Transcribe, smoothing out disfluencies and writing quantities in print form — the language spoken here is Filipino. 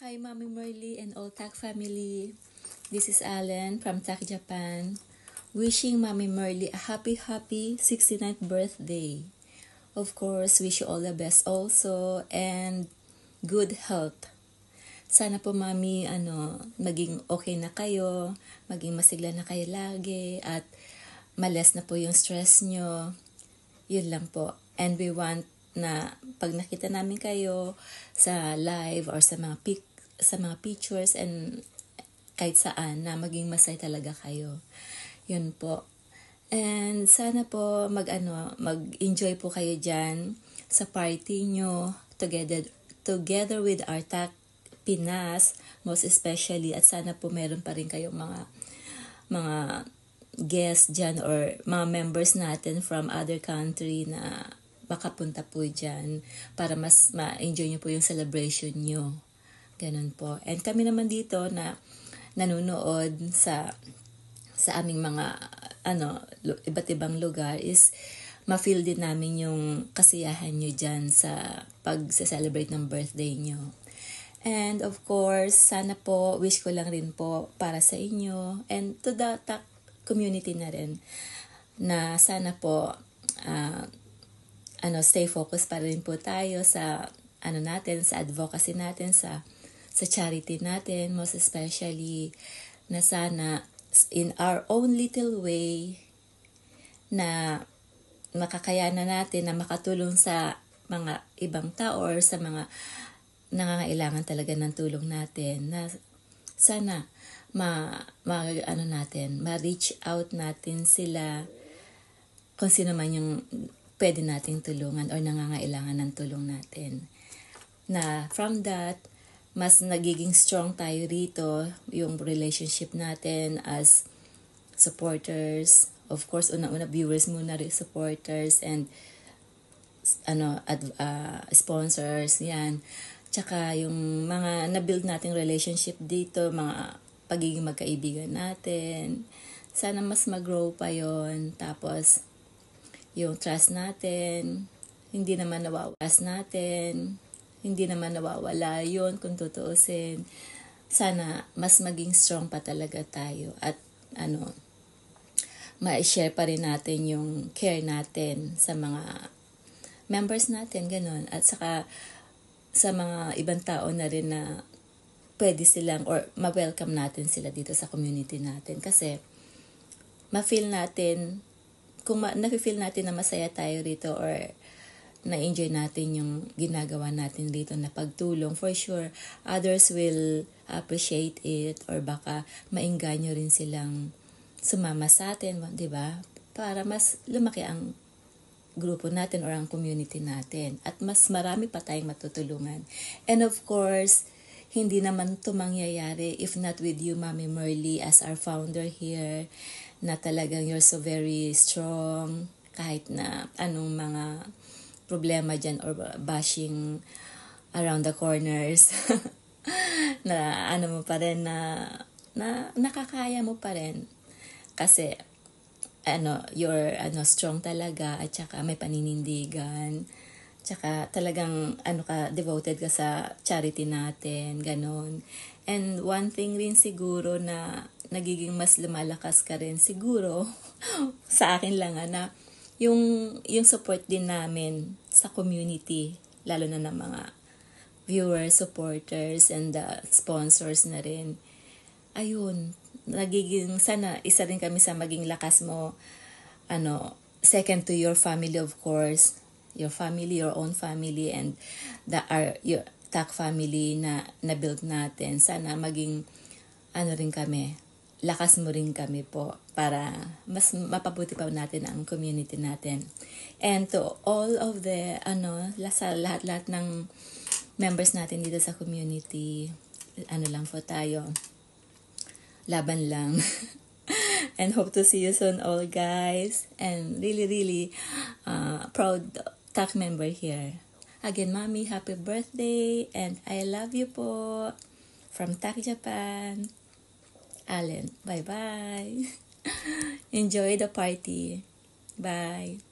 Hi, Mami Merly and all TAC family. This is Allen from TAC Japan. Wishing Mami Merly a happy 69th birthday. Of course, wish you all the best also and good health. Sana po Mami, maging okay na kayo, maging masigla na kayo lagi at malas na po yung stress nyo. Yun lang po. And we want na pag nakita namin kayo sa live or sa mga pictures and kahit saan na maging masaya talaga kayo. Yun po. And sana po mag-enjoy po kayo dyan sa party nyo together with our TAC Pinas, most especially, at sana po meron pa rin kayong mga guests dyan or mga members natin from other country na makapunta po dyan para mas ma-enjoy nyo po yung celebration nyo. Ganun po. And kami naman dito na nanonood sa aming mga iba't ibang lugar is ma-feel din namin yung kasiyahan nyo dyan sa pag-celebrate ng birthday nyo. And of course, sana po, wish ko lang rin po para sa inyo and to the TAC community na rin na sana po stay focused pa rin po tayo sa natin, sa advocacy natin, sa charity natin, most especially na sana in our own little way na makakayanan natin na makatulong sa mga ibang tao or sa mga nangangailangan talaga ng tulong natin, na sana ma-reach out natin sila kung sino man yung pwede nating tulungan or nangangailangan ng tulong natin. Na from that, mas nagiging strong tayo rito, yung relationship natin as supporters. Of course, unang-una viewers muna rin, supporters and sponsors, yan. Tsaka yung mga na-build nating relationship dito, mga pagiging magkaibigan natin. Sana mas mag-grow pa yon. Tapos, yung trust natin, hindi naman nawawala yun kung tutuusin. Sana mas maging strong pa talaga tayo at ma-share pa rin natin yung care natin sa mga members natin, ganun. At saka sa mga ibang tao na rin na pwede silang or ma-welcome natin sila dito sa community natin. Kasi ma-feel natin, kung na-feel natin na masaya tayo rito or na-enjoy natin yung ginagawa natin dito na pagtulong, for sure, others will appreciate it or baka maengganyo rin silang sumama sa atin, di ba? Para mas lumaki ang grupo natin or ang community natin at mas marami pa tayong matutulungan. And of course, hindi naman ito mangyayari if not with you, Mami Merly, as our founder here, na talagang you're so very strong kahit na anong mga problema dyan or bashing around the corners na mo pa rin na nakakaya mo pa rin kasi you're strong talaga at saka may paninindigan. Tsaka talagang devoted ka sa charity natin, ganon. And one thing rin siguro na nagiging mas lumalakas ka rin siguro sa akin lang na yung support din namin sa community, lalo na ng mga viewers, supporters, and the sponsors na rin. Ayun, nagiging sana isa rin kami sa maging lakas mo, second to your family, of course, your family, your own family, and your TAC family na build natin. Sana maging rin kami, lakas mo rin kami po para mas mapabuti pa natin ang community natin. And to all of the sa lahat ng members natin dito sa community, lang po tayo, laban lang. And hope to see you soon all, guys. And really proud TAC member here. Again, Mami, happy birthday and I love you po. From TAC Japan, Allen. Bye-bye. Enjoy the party. Bye.